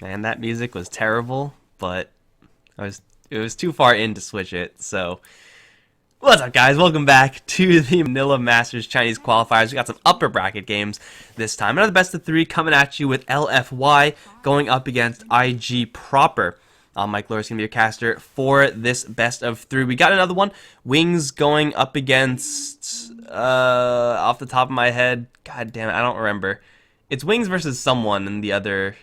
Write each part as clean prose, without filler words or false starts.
Man, that music was terrible, but it was too far in to switch it. So, what's up, guys? Welcome back to the Manila Masters Chinese qualifiers. We got some upper bracket games this time. Another best of three coming at you with LFY going up against IG Proper. Mike Loris going to be your caster for this best of three. We got another one. Wings going up against, off the top of my head, god damn it, I don't remember. It's Wings versus someone in the other.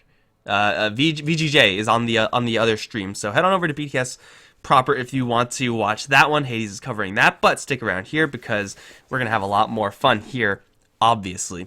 VGJ is on the other stream, so head on over to BTS Proper if you want to watch that one. Hades is covering that, but stick around here because we're gonna have a lot more fun here. Obviously,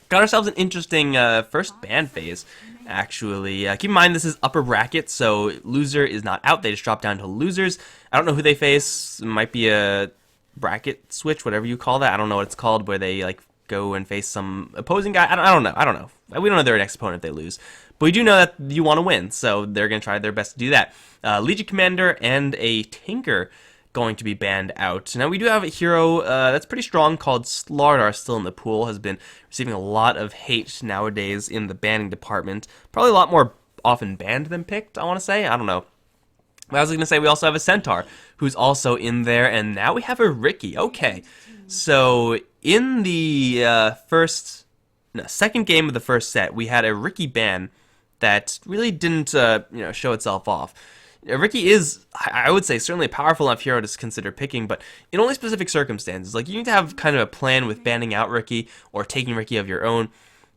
got ourselves an interesting first ban phase. Actually, keep in mind this is upper bracket, so loser is not out. They just drop down to losers. I don't know who they face. It might be a bracket switch, whatever you call that. I don't know what it's called, where they like go and face some opposing guy. I don't know. We don't know their next opponent if they lose. But we do know that you want to win, so they're going to try their best to do that. Legion Commander and a Tinker going to be banned out. Now, we do have a hero that's pretty strong called Slardar still in the pool. Has been receiving a lot of hate nowadays in the banning department. Probably a lot more often banned than picked, I want to say. I don't know. I was going to say we also have a Centaur who's also in there, and now we have a Ricky. Okay, so in the second game of the first set, we had a Ricky ban that really didn't show itself off. Ricky is, I would say, certainly a powerful enough hero to consider picking, but in only specific circumstances. Like, you need to have kind of a plan with banning out Ricky or taking Ricky of your own.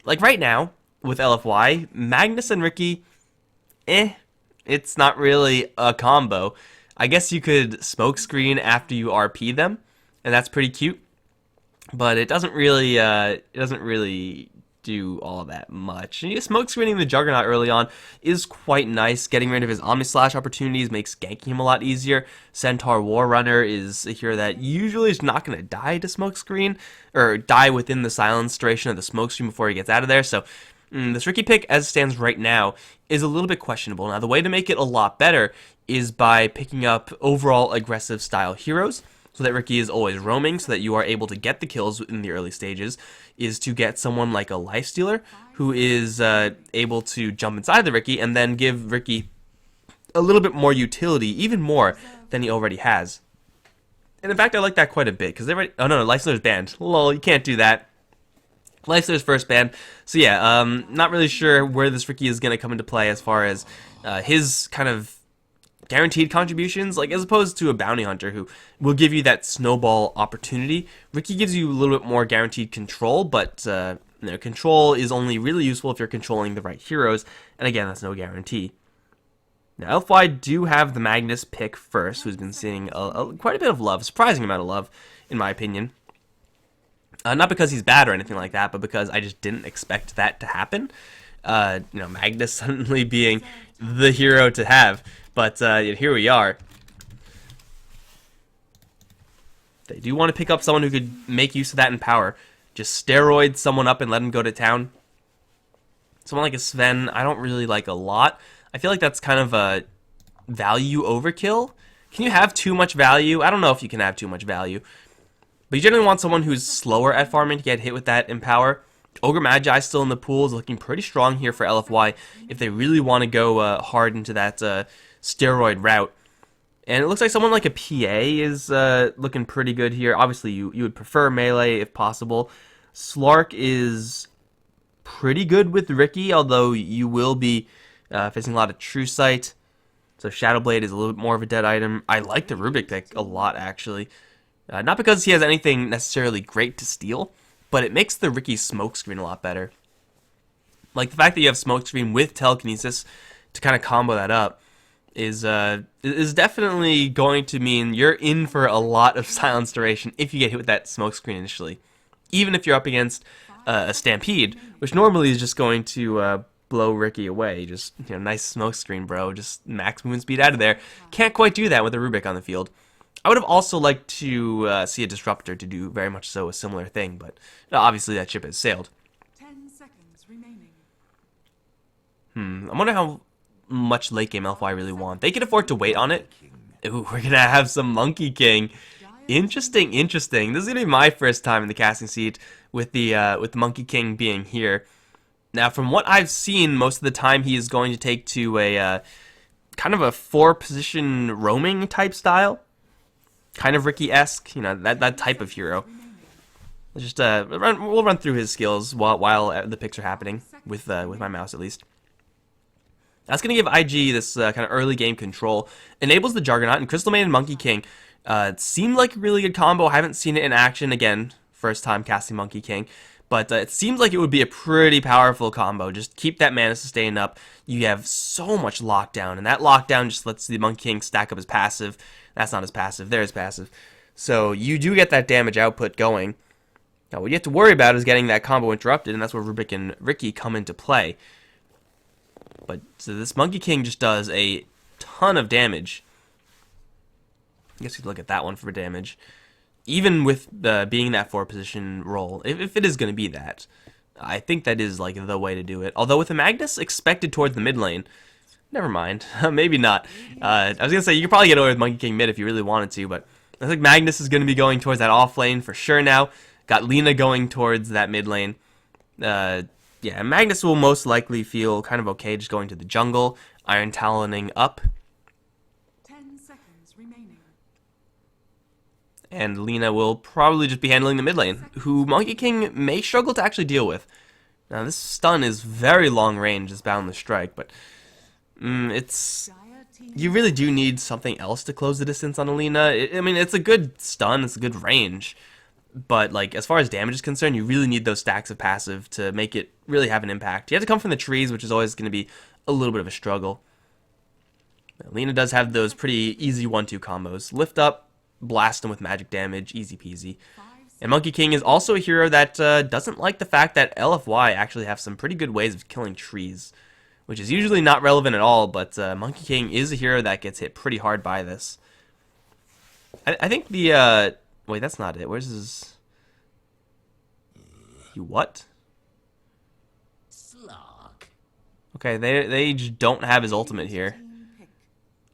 Like right now with LFY, Magnus and Ricky, it's not really a combo. I guess you could smokescreen after you RP them, and that's pretty cute. But it doesn't really do all that much. And smoke screening the Juggernaut early on is quite nice. Getting rid of his Omni Slash opportunities makes ganking him a lot easier. Centaur War Runner is a hero that usually is not going to die to smoke screen, or die within the silence duration of the smoke screen before he gets out of there. So this Ricky pick, as it stands right now, is a little bit questionable. Now, the way to make it a lot better is by picking up overall aggressive style heroes, so that Ricky is always roaming, so that you are able to get the kills in the early stages, is to get someone like a Lifestealer, who is able to jump inside the Ricky, and then give Ricky a little bit more utility, even more than he already has. And in fact, I like that quite a bit, because oh no, Lifestealer's banned. Lol, you can't do that. Lifestealer's first ban. So yeah, not really sure where this Ricky is going to come into play as far as his kind of guaranteed contributions, like as opposed to a bounty hunter who will give you that snowball opportunity. Ricky gives you a little bit more guaranteed control, but control is only really useful if you're controlling the right heroes, and again, that's no guarantee. Now, LFY do have the Magnus pick first, who's been seeing quite a bit of love, surprising amount of love, in my opinion. Not because he's bad or anything like that, but because I just didn't expect that to happen. Magnus suddenly being the hero to have. But here we are. They do want to pick up someone who could make use of that in power. Just steroid someone up and let him go to town. Someone like a Sven, I don't really like a lot. I feel like that's kind of a value overkill. Can you have too much value? I don't know if you can have too much value. But you generally want someone who's slower at farming to get hit with that in power. Ogre Magi still in the pool is looking pretty strong here for LFY if they really want to go hard into that steroid route. And it looks like someone like a PA is looking pretty good here. Obviously, you would prefer melee if possible. Slark is pretty good with Ricky, although you will be facing a lot of True Sight. So Shadowblade is a little bit more of a dead item. I like the Rubik pick a lot, actually. Not because he has anything necessarily great to steal, but it makes the Ricky smokescreen a lot better. Like the fact that you have smokescreen with telekinesis to kind of combo that up is definitely going to mean you're in for a lot of silence duration if you get hit with that smokescreen initially. Even if you're up against a Stampede, which normally is just going to blow Ricky away. Just, nice smokescreen, bro. Just max movement speed out of there. Can't quite do that with a Rubik on the field. I would have also liked to see a Disruptor to do very much so a similar thing, but obviously that ship has sailed. 10 seconds remaining. I wonder how much late game LFY really want. They can afford to wait on it. Ooh, we're gonna have some Monkey King. Interesting. This is gonna be my first time in the casting seat with the Monkey King being here. Now, from what I've seen, most of the time he is going to take to a kind of a 4-position roaming type style. Kind of Ricky-esque, you know, that type of hero. Let's just we'll run through his skills while the picks are happening with my mouse at least. That's going to give IG this kind of early game control. Enables the Juggernaut, and Crystal Maiden Monkey King it seemed like a really good combo. I haven't seen it in action again. First time casting Monkey King. But it seems like it would be a pretty powerful combo. Just keep that mana sustain up. You have so much lockdown, and that lockdown just lets the Monkey King stack up his passive. That's not his passive. There's passive. So you do get that damage output going. Now, what you have to worry about is getting that combo interrupted, and that's where Rubik and Ricky come into play. But so this Monkey King just does a ton of damage. I guess we could look at that one for damage. Even with being that 4-position role, if it is going to be that, I think that is like the way to do it. Although with the Magnus expected towards the mid lane, never mind, maybe not. I was going to say, you could probably get away with Monkey King mid if you really wanted to, but I think Magnus is going to be going towards that off lane for sure now. Got Lina going towards that mid lane. Yeah, Magnus will most likely feel kind of okay just going to the jungle, Iron Taloning up. 10 seconds remaining. And Lina will probably just be handling the mid lane, who Monkey King may struggle to actually deal with. Now, this stun is very long range, this Boundless Strike, but you really do need something else to close the distance on Lina. I mean, it's a good stun, it's a good range, but like as far as damage is concerned, you really need those stacks of passive to make it really have an impact. You have to come from the trees, which is always going to be a little bit of a struggle. Now, Lina does have those pretty easy 1-2 combos. Lift up, blast them with magic damage, easy peasy. And Monkey King is also a hero that doesn't like the fact that LFY actually have some pretty good ways of killing trees, which is usually not relevant at all, but Monkey King is a hero that gets hit pretty hard by this. I think the... wait, that's not it. Where's his... You what? Okay, they just don't have his ultimate here.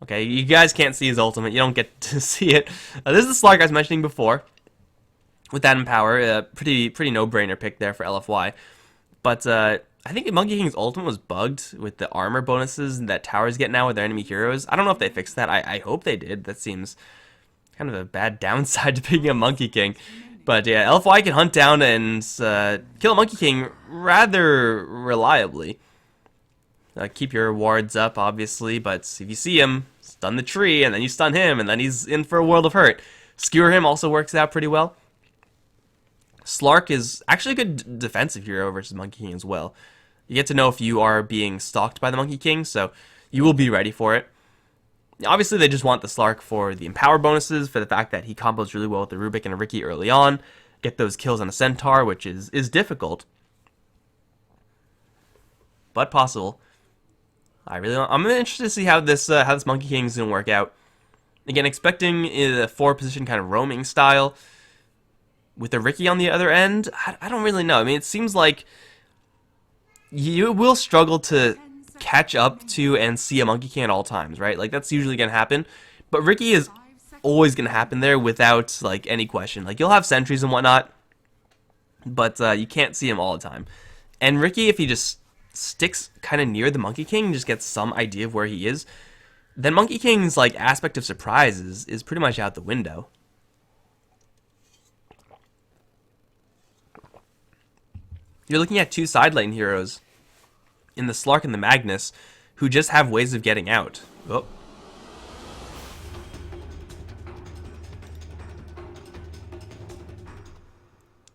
Okay, you guys can't see his ultimate. You don't get to see it. This is the Slark I was mentioning before. With that Empower, pretty no-brainer pick there for LFY. But I think Monkey King's ultimate was bugged with the armor bonuses that towers get now with their enemy heroes. I don't know if they fixed that. I hope they did. That seems kind of a bad downside to picking a Monkey King. But yeah, LFY can hunt down and kill a Monkey King rather reliably. Keep your wards up, obviously, but if you see him, stun the tree, and then you stun him, and then he's in for a world of hurt. Skewer him also works out pretty well. Slark is actually a good defensive hero versus Monkey King as well. You get to know if you are being stalked by the Monkey King, so you will be ready for it. Obviously, they just want the Slark for the Empower bonuses, for the fact that he combos really well with the Rubik and a Ricky early on. Get those kills on a Centaur, which is difficult, but possible. I'm interested to see how this Monkey King is going to work out. Again, expecting a 4-position kind of roaming style with a Ricky on the other end. I don't really know. I mean, it seems like you will struggle to catch up to and see a Monkey King at all times, right? Like, that's usually going to happen. But Ricky is always going to happen there without, like, any question. Like, you'll have sentries and whatnot, but you can't see him all the time. And Ricky, if he just sticks kind of near the Monkey King and just gets some idea of where he is, then Monkey King's, like, aspect of surprise is pretty much out the window. You're looking at two side lane heroes in the Slark and the Magnus who just have ways of getting out. Oh.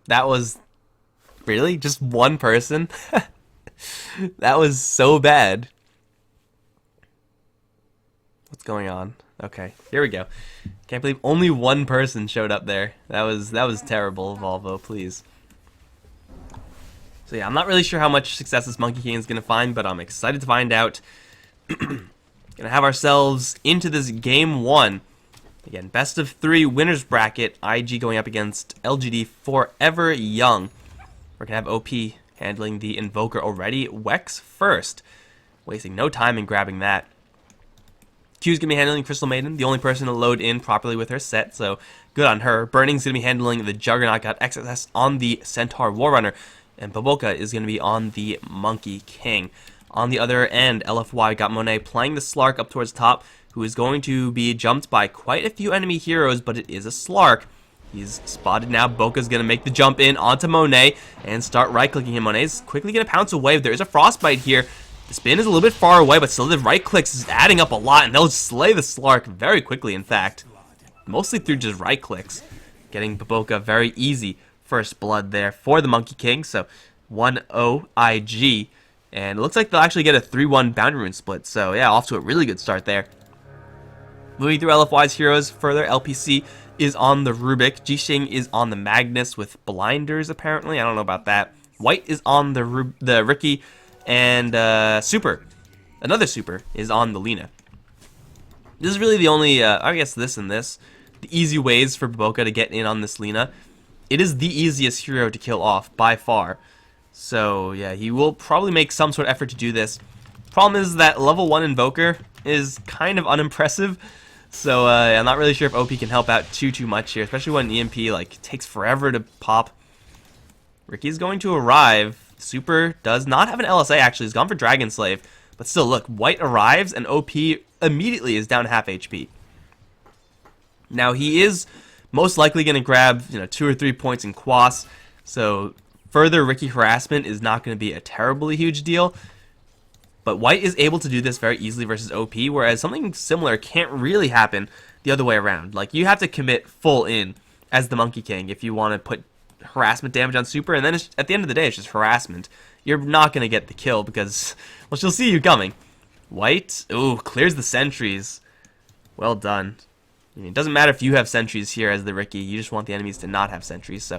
That was... really? Just one person? That was so bad. What's going on? Okay, here we go. Can't believe only one person showed up there. That was terrible, Volvo, please. So yeah, I'm not really sure how much success this Monkey King is going to find, but I'm excited to find out. Gonna have ourselves into this game 1. Again, best of 3 winners bracket. IG going up against LGD.Forever Young. We're gonna have OP handling the Invoker already. Wex first, wasting no time in grabbing that. Q's gonna be handling Crystal Maiden, the only person to load in properly with her set, so good on her. Burning's gonna be handling the Juggernaut, got XSS on the Centaur Warrunner. and Baboka is going to be on the Monkey King. On the other end, LFY got Monet playing the Slark up towards top, who is going to be jumped by quite a few enemy heroes, but it is a Slark. He's spotted now. Boka's going to make the jump in onto Monet and start right-clicking him. Monet's quickly going to pounce away. There is a Frostbite here. The spin is a little bit far away, but still the right-clicks is adding up a lot, and they'll slay the Slark very quickly, in fact. Mostly through just right-clicks. Getting Baboka very easy first blood there for the Monkey King. So 1-0 IG. And it looks like they'll actually get a 3-1 Boundary Rune split. So yeah, off to a really good start there. Moving through LFY's heroes further, LPC is on the Rubik. Jixing is on the Magnus with blinders, apparently. I don't know about that. White is on the Ricky. And Super, another Super, is on the Lina. This is really the only, I guess this and this, the easy ways for Baboka to get in on this Lina. It is the easiest hero to kill off, by far. So yeah, he will probably make some sort of effort to do this. Problem is that level 1 Invoker is kind of unimpressive. So I'm not really sure if OP can help out too much here, especially when EMP like takes forever to pop. Ricky's going to arrive. Super does not have an LSA actually. He's gone for Dragon Slave, but still look, White arrives and OP immediately is down half HP. Now he is most likely going to grab 2 or 3 points in Quas, so further Ricky harassment is not going to be a terribly huge deal. But White is able to do this very easily versus OP, whereas something similar can't really happen the other way around. Like, you have to commit full in as the Monkey King if you want to put harassment damage on Super, and then at the end of the day, it's just harassment. You're not going to get the kill because, well, she'll see you coming. White, ooh, clears the sentries. Well done. I mean, it doesn't matter if you have sentries here as the Ricky, you just want the enemies to not have sentries, so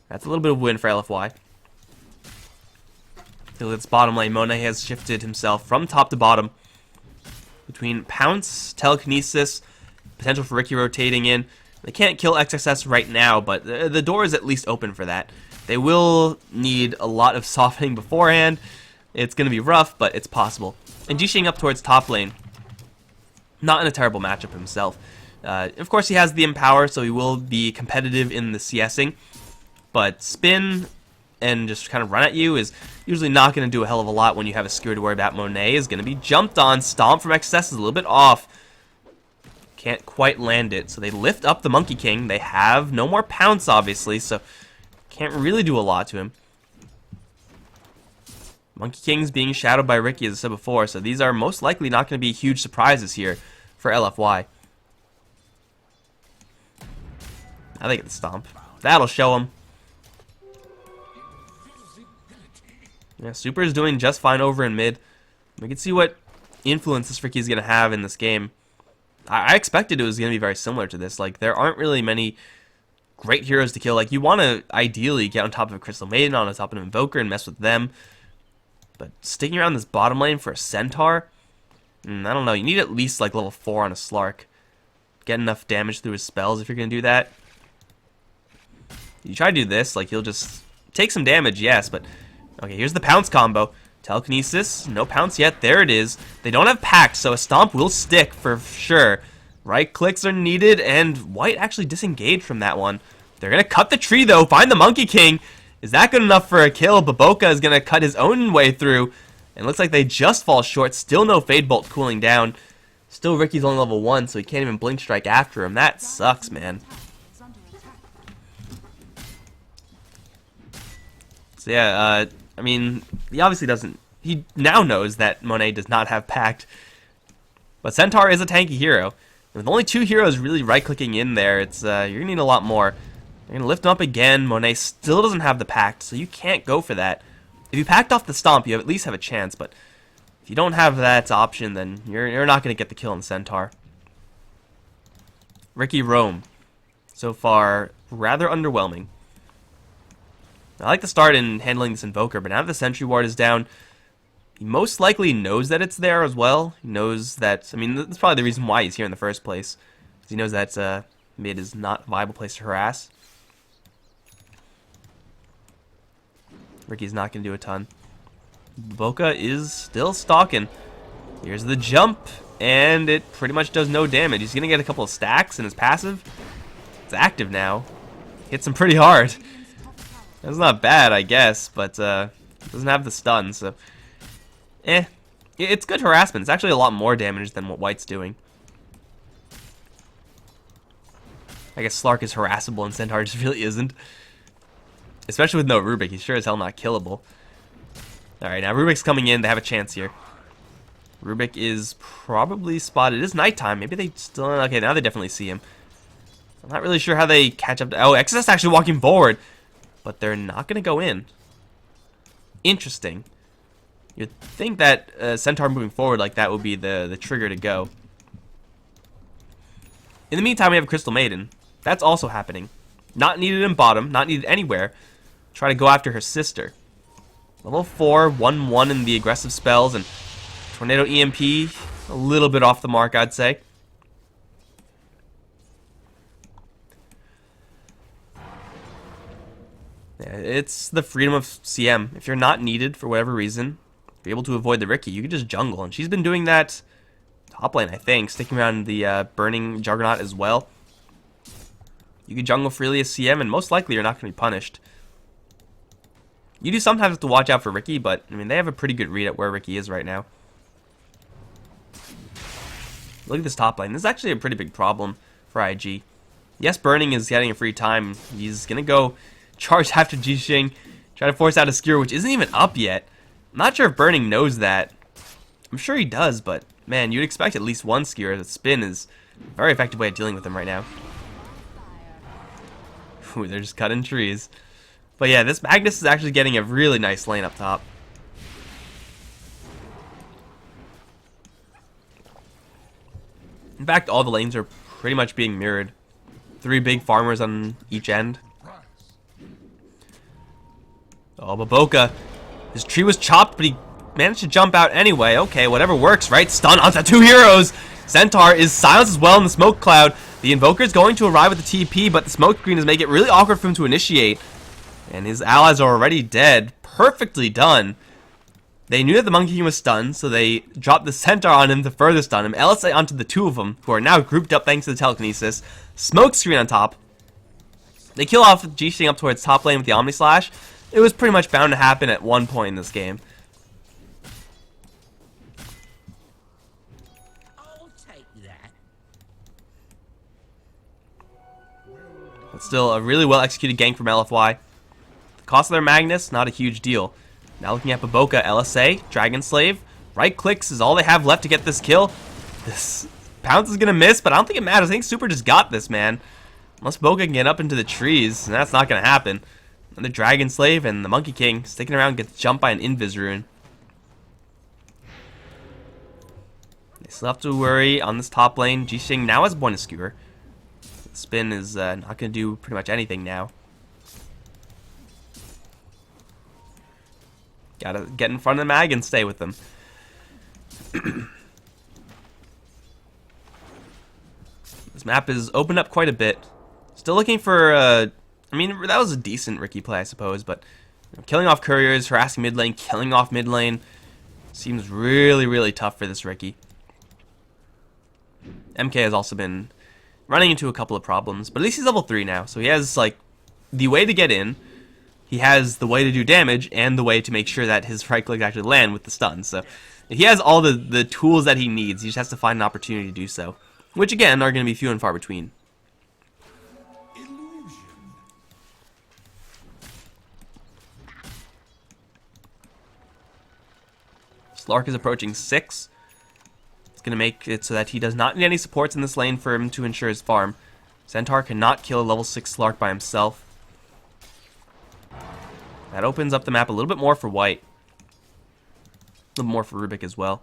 that's a little bit of a win for LFY. Its bottom lane, Monet has shifted himself from top to bottom between Pounce, Telekinesis, potential for Ricky rotating in. They can't kill XXS right now, but the door is at least open for that. They will need a lot of softening beforehand. It's going to be rough, but it's possible. And Jixing up towards top lane, not in a terrible matchup himself. Of course, he has the Empower, so he will be competitive in the CSing, but spin and just kind of run at you is usually not going to do a hell of a lot when you have a skewer to worry about. Monet is going to be jumped on. Stomp from XS is a little bit off. Can't quite land it, so they lift up the Monkey King. They have no more Pounce, obviously, so can't really do a lot to him. Monkey King's being shadowed by Ricky, as I said before, so these are most likely not going to be huge surprises here for LFY. Now they get the Stomp. That'll show them. Yeah, Super is doing just fine over in mid. We can see what influence this Ricky is going to have in this game. I expected it was going to be very similar to this. Like, there aren't really many great heroes to kill. Like, you want to ideally get on top of a Crystal Maiden, on top of an Invoker, and mess with them. But sticking around this bottom lane for a Centaur? I don't know. You need at least, like, level 4 on a Slark. Get enough damage through his spells if you're going to do that. You try to do this, like, he'll just take some damage, yes, but... Okay, here's the Pounce combo. Telekinesis, no Pounce yet. There it is. They don't have Pact, so a Stomp will stick for sure. Right clicks are needed, and White actually disengaged from that one. They're going to cut the tree, though. Find the Monkey King. Is that good enough for a kill? Baboka is going to cut his own way through. And it looks like they just fall short. Still no Fade Bolt cooling down. Still Ricky's only level 1, so he can't even Blink Strike after him. That sucks, man. So yeah, I mean, he obviously doesn't... He now knows that Monet does not have Pact. But Centaur is a tanky hero. With only 2 heroes really right-clicking in there, it's you're going to need a lot more. You're going to lift him up again. Monet still doesn't have the Pact, so you can't go for that. If you packed off the Stomp, you at least have a chance, but if you don't have that option, then you're not going to get the kill on Centaur. Ricky Rome. So far, rather underwhelming. I like to start in handling this Invoker, but now that the Sentry Ward is down, he most likely knows that it's there as well. He knows that, I mean, that's probably the reason why he's here in the first place. Because he knows that mid is not a viable place to harass. Ricky's not going to do a ton. Baboka is still stalking. Here's the jump, and it pretty much does no damage. He's going to get a couple of stacks in his passive. It's active now. Hits him pretty hard. That's not bad, I guess, but doesn't have the stun, so it's good harassment. It's actually a lot more damage than what White's doing. I guess Slark is harassable and Centaur just really isn't. Especially with no Rubik, he's sure as hell not killable. Alright, now Rubik's coming in, they have a chance here. Rubik is probably spotted. It is nighttime, maybe they still... Okay, now they definitely see him. I'm not really sure how they catch up to... Oh, Exodus actually walking forward. But they're not going to go in. Interesting. You'd think that Centaur moving forward like that would be the trigger to go. In the meantime, we have Crystal Maiden. That's also happening. Not needed in bottom, not needed anywhere. Try to go after her sister. Level 4, 1-1 in the aggressive spells, and Tornado EMP, a little bit off the mark, I'd say. Yeah, it's the freedom of CM. If you're not needed for whatever reason, be able to avoid the Riki, you can just jungle, and she's been doing that top lane, I think, sticking around the burning Juggernaut as well. You can jungle freely as CM, and most likely you're not going to be punished. You do sometimes have to watch out for Riki, but I mean they have a pretty good read at where Riki is right now. Look at this top lane. This is actually a pretty big problem for IG. Yes, Burning is getting a free time. He's going to go charge after Jixing, try to force out a skewer, which isn't even up yet. I'm not sure if Burning knows that. I'm sure he does, but man, you'd expect at least one skewer. The spin is a very effective way of dealing with him right now. Ooh, they're just cutting trees. But yeah, this Magnus is actually getting a really nice lane up top. In fact, all the lanes are pretty much being mirrored. 3 big farmers on each end. Oh, Baboka. His tree was chopped, but he managed to jump out anyway. Okay, whatever works, right? Stun onto 2 heroes. Centaur is silenced as well in the smoke cloud. The Invoker is going to arrive with the TP, but the smoke screen is making it really awkward for him to initiate. And his allies are already dead. Perfectly done. They knew that the Monkey King was stunned, so they dropped the Centaur on him to further stun him. LSA onto the 2 of them, who are now grouped up thanks to the telekinesis. Smoke screen on top. They kill off Jixing up towards top lane with the Omni Slash. It was pretty much bound to happen at one point in this game. I'll take that. But still, a really well executed gank from LFY. The cost of their Magnus, not a huge deal. Now looking at Baboka, LSA, Dragon Slave. Right clicks is all they have left to get this kill. This Pounce is going to miss, but I don't think it matters. I think Super just got this, man. Unless Baboka can get up into the trees, and that's not going to happen. And the Dragon Slave and the Monkey King sticking around gets jumped by an Invis Rune. They still have to worry on this top lane. Jixing now has one skewer. The spin is not going to do pretty much anything now. Gotta get in front of the mag and stay with them. This map is opened up quite a bit. Still looking for, I mean, that was a decent Riki play, I suppose, but you know, killing off couriers, harassing mid lane, killing off mid lane seems really, really tough for this Riki. MK has also been running into a couple of problems, but at least he's level 3 now, so he has, like, the way to get in. He has the way to do damage and the way to make sure that his right click actually land with the stun. So he has all the tools that he needs. He just has to find an opportunity to do so, which again are going to be few and far between. Slark is approaching 6. It's going to make it so that he does not need any supports in this lane for him to ensure his farm. Centaur cannot kill a level 6 Slark by himself. That opens up the map a little bit more for White. A little more for Rubik as well.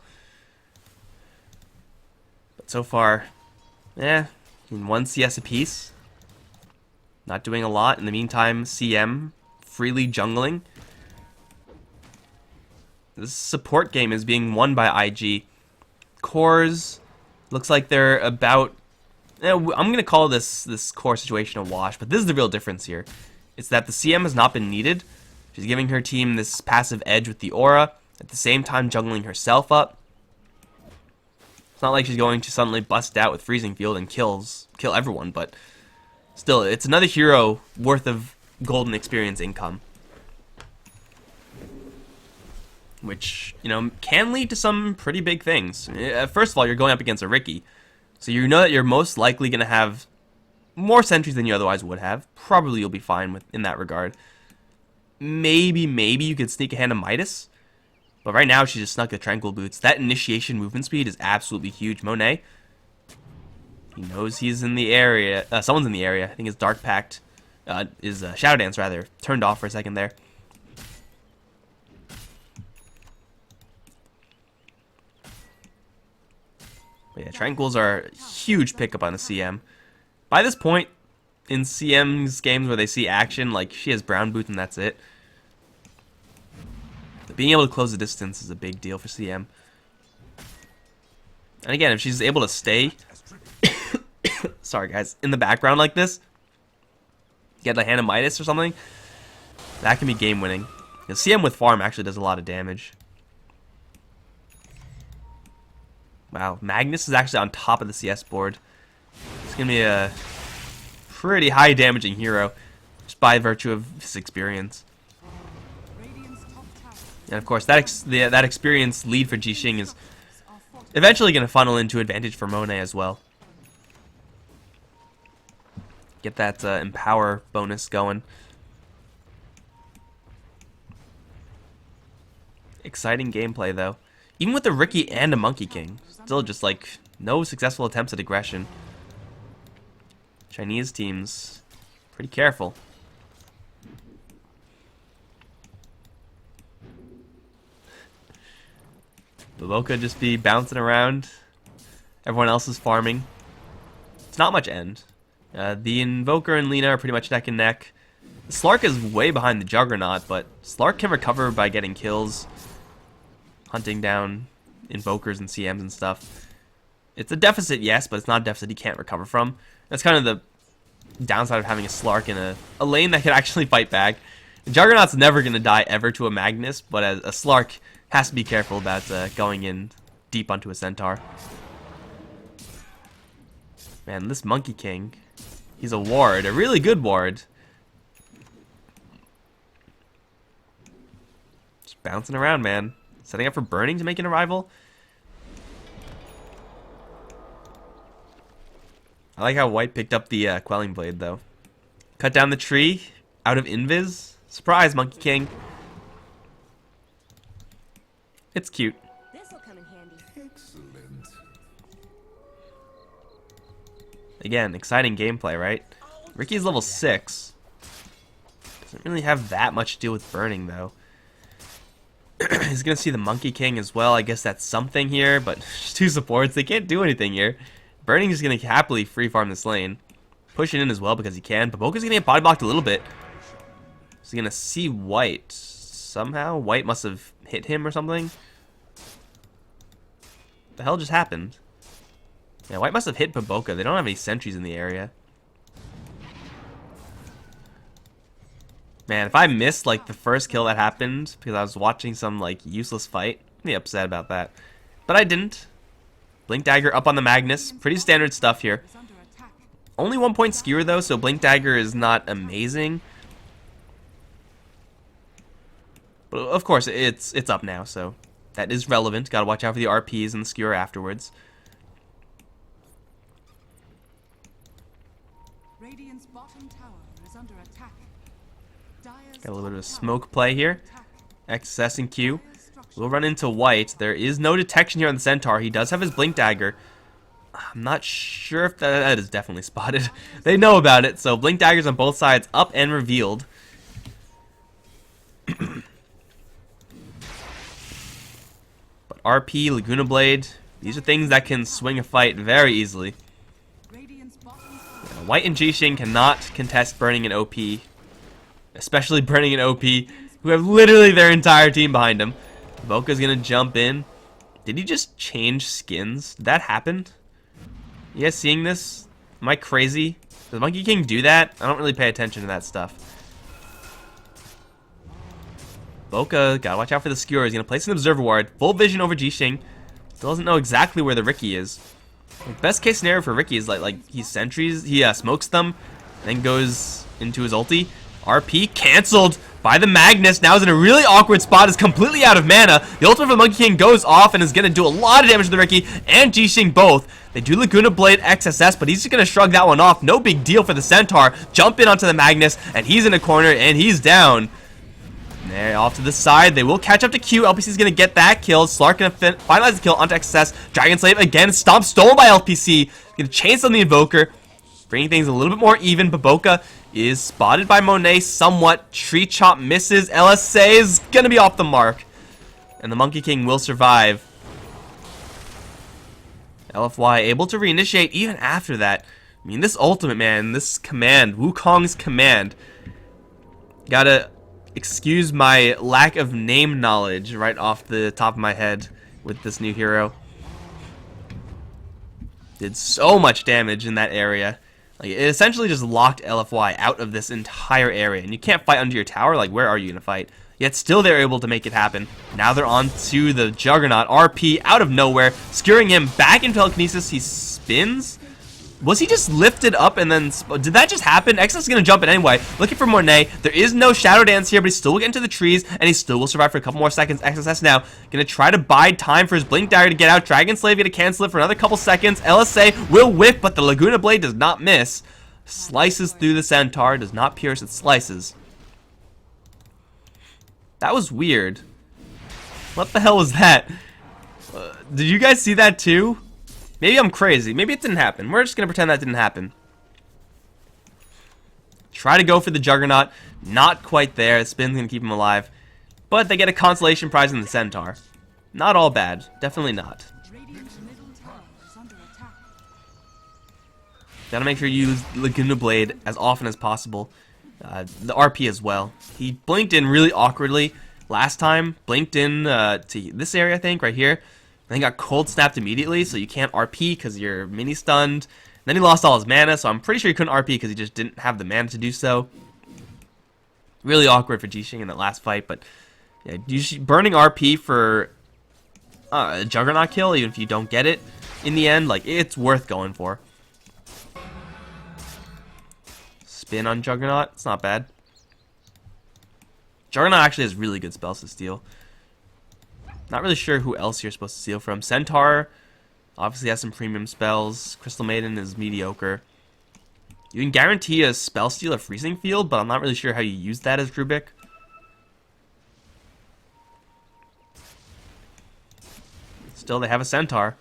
But so far, in 1 CS apiece. Not doing a lot. In the meantime, CM freely jungling. This support game is being won by IG. Cores looks like they're about... I'm going to call this core situation a wash, but this is the real difference here. It's that the CM has not been needed. She's giving her team this passive edge with the aura, at the same time jungling herself up. It's not like she's going to suddenly bust out with Freezing Field and kill everyone, but still, it's another hero worth of golden experience income. which, you know, can lead to some pretty big things. First of all, you're going up against a Riki, so you know that you're most likely going to have more sentries than you otherwise would have. Probably you'll be fine with in that regard. Maybe you could sneak a hand of Midas, but right now she just snuck the Tranquil Boots. That initiation movement speed is absolutely huge. Monet, he knows he's in the area. Someone's in the area. I think his Dark Pact, Shadow Dance rather, turned off for a second there. But yeah, Tranquils are a huge pickup on the CM. By this point, in CM's games where they see action, like, she has Brown Boots and that's it. But being able to close the distance is a big deal for CM. And again, if she's able to stay, sorry guys, in the background like this, get a hand of Midas or something, that can be game winning. Because CM with farm actually does a lot of damage. Wow, Magnus is actually on top of the CS board. It's going to be a pretty high damaging hero, just by virtue of his experience. And of course, that experience lead for Jixing is eventually going to funnel into advantage for Monet as well. Get that empower bonus going. Exciting gameplay though. Even with the Riki and a Monkey King, still just like no successful attempts at aggression. Chinese teams pretty careful. Baboka just be bouncing around. Everyone else is farming. It's not much end. The Invoker and Lina are pretty much neck and neck. Slark is way behind the Juggernaut, but Slark can recover by getting kills, hunting down Invokers and CMs and stuff. It's a deficit, yes, but it's not a deficit he can't recover from. That's kind of the downside of having a Slark in a lane that can actually fight back. The Juggernaut's never going to die ever to a Magnus, but a Slark has to be careful about going in deep onto a Centaur. Man, this Monkey King, he's a ward, a really good ward. Just bouncing around, man. Setting up for Burning to make an arrival. I like how White picked up the Quelling Blade, though. Cut down the tree, out of Invis. Surprise, Monkey King. It's cute. This'll come in handy. Excellent. Again, exciting gameplay, right? Ricky's level 6. Doesn't really have that much to do with Burning, though. He's gonna see the Monkey King as well. I guess that's something here, but just two supports, they can't do anything here. Burning is gonna happily free farm this lane. Push it in as well because he can. Baboka's gonna get body blocked a little bit. So he's gonna see White. Somehow White must have hit him or something. The hell just happened? Yeah, White must have hit Baboka. They don't have any sentries in the area. Man, if I missed like the first kill that happened because I was watching some like useless fight, I'd be upset about that. But I didn't. Blink Dagger up on the Magnus. Pretty standard stuff here. Only 1 point skewer though, so Blink Dagger is not amazing. But of course, it's up now, so that is relevant. Gotta watch out for the RPs and the skewer afterwards. Radiant's bottom tower is under attack. Dire's Got a little bit of top smoke play here. XS and Q. We'll run into White. There is no detection here on the Centaur. He does have his Blink Dagger. I'm not sure if that is definitely spotted. They know about it, so Blink Daggers on both sides, up and revealed. But RP, Laguna Blade, these are things that can swing a fight very easily. Radiant's bottom Yeah, White and Jixing cannot contest Burning and OP. Especially Burning and OP, who have literally their entire team behind him. Boka's gonna jump in. Did he just change skins? Did that happen? You guys seeing this? Am I crazy? Does Monkey King do that? I don't really pay attention to that stuff. Boka, gotta watch out for the skewer. He's gonna place an Observer Ward. Full vision over Jixing. Still doesn't know exactly where the Riki is. Like, best case scenario for Riki is like he sentries, he smokes them, then goes into his ulti. RP canceled. by the Magnus. Now is in a really awkward spot, is completely out of mana. The ultimate for the Monkey King goes off and is going to do a lot of damage to the Riki and Jixing both. They do Laguna Blade XSS, but he's just going to shrug that one off. No big deal for the Centaur. Jump in onto the Magnus, and he's in a corner, and he's down. And they're off to the side. They will catch up to Q. LPC is going to get that kill. Slark going to finalize the kill onto XSS. Dragon Slave again. Stomp stolen by LPC. Going to chainsaw the Invoker, bringing things a little bit more even. Baboka is spotted by Monet somewhat. Tree Chop misses. LSA is going to be off the mark. And the Monkey King will survive. LFY able to reinitiate even after that. I mean, this ultimate, man, this command, Wukong's command. Gotta excuse my lack of name knowledge right off the top of my head with this new hero. Did so much damage in that area. Like, it essentially just locked LFY out of this entire area. And you can't fight under your tower. Like, where are you gonna fight? Yet still they're able to make it happen. Now they're on to the Juggernaut. RP out of nowhere, skewering him back into telekinesis. He spins. Was he just lifted up and then... Did that just happen? XS is going to jump in anyway. Looking for Monet. There is no Shadow Dance here, but he still will get into the trees, and he still will survive for a couple more seconds. XSS now going to try to bide time for his Blink Dagger to get out. Dragon Slave going to cancel it for another couple seconds. LSA will whiff, but the Laguna Blade does not miss. Slices through the Centaur. Does not pierce, it slices. That was weird. What the hell was that? Did you guys see that too? Maybe I'm crazy. Maybe it didn't happen. We're just going to pretend that didn't happen. Try to go for the Juggernaut. Not quite there. The spin's going to keep him alive. But they get a consolation prize in the Centaur. Not all bad. Definitely not. Gotta make sure you use Laguna Blade as often as possible. The RP as well. He blinked in really awkwardly last time. Blinked in to this area, I think, right here. Then he got cold snapped immediately, so you can't RP because you're mini stunned. Then he lost all his mana, so I'm pretty sure he couldn't RP because he just didn't have the mana to do so. Really awkward for Jixing in that last fight, but yeah, burning RP for a Juggernaut kill, even if you don't get it in the end, like, it's worth going for. Spin on Juggernaut, it's not bad. Juggernaut actually has really good spells to steal. Not really sure who else you're supposed to steal from. Centaur obviously has some premium spells. Crystal Maiden is mediocre. You can guarantee a spell steal a freezing field, but I'm not really sure how you use that as Rubik. Still, they have a Centaur.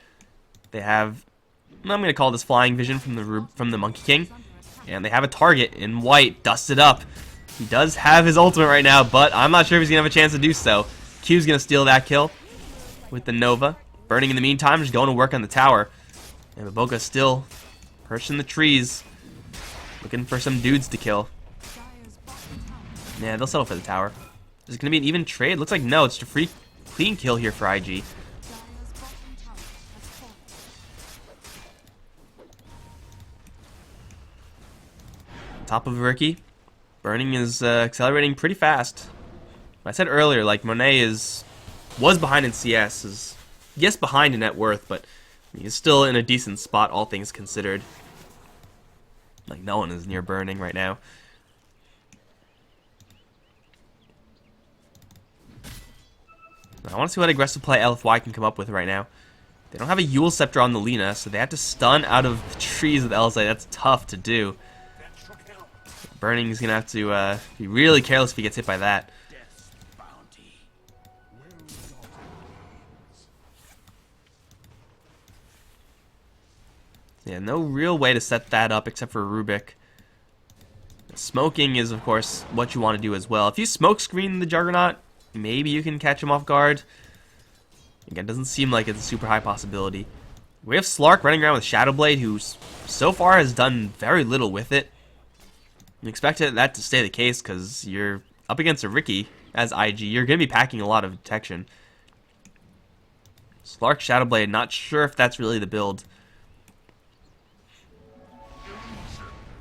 They have, I'm going to call this Flying Vision from the Monkey King. And they have a target in white, dusted up. He does have his ultimate right now, but I'm not sure if he's going to have a chance to do so. Q's going to steal that kill with the Nova. Burning in the meantime, just going to work on the tower. And Baboka still perched in the trees, looking for some dudes to kill. Yeah, they'll settle for the tower. Is it going to be an even trade? Looks like no, it's just a free clean kill here for IG. Top of Riki. Burning is accelerating pretty fast. I said earlier, like, Monet was behind in CS. Yes, behind in net worth, but he's still in a decent spot, all things considered. Like, no one is near burning right now. I want to see what aggressive play LFY can come up with right now. They don't have a Yule Scepter on the Lina, so they have to stun out of the trees with LSA. That's tough to do. Burning is going to have to be really careless if he gets hit by that. Yeah, no real way to set that up except for Rubik. Smoking is, of course, what you want to do as well. If you smoke screen the Juggernaut, maybe you can catch him off guard. Again, it doesn't seem like it's a super high possibility. We have Slark running around with Shadow Blade, who so far has done very little with it. You expect that to stay the case because you're up against a Riki as IG. You're going to be packing a lot of detection. Slark Shadow Blade, not sure if that's really the build.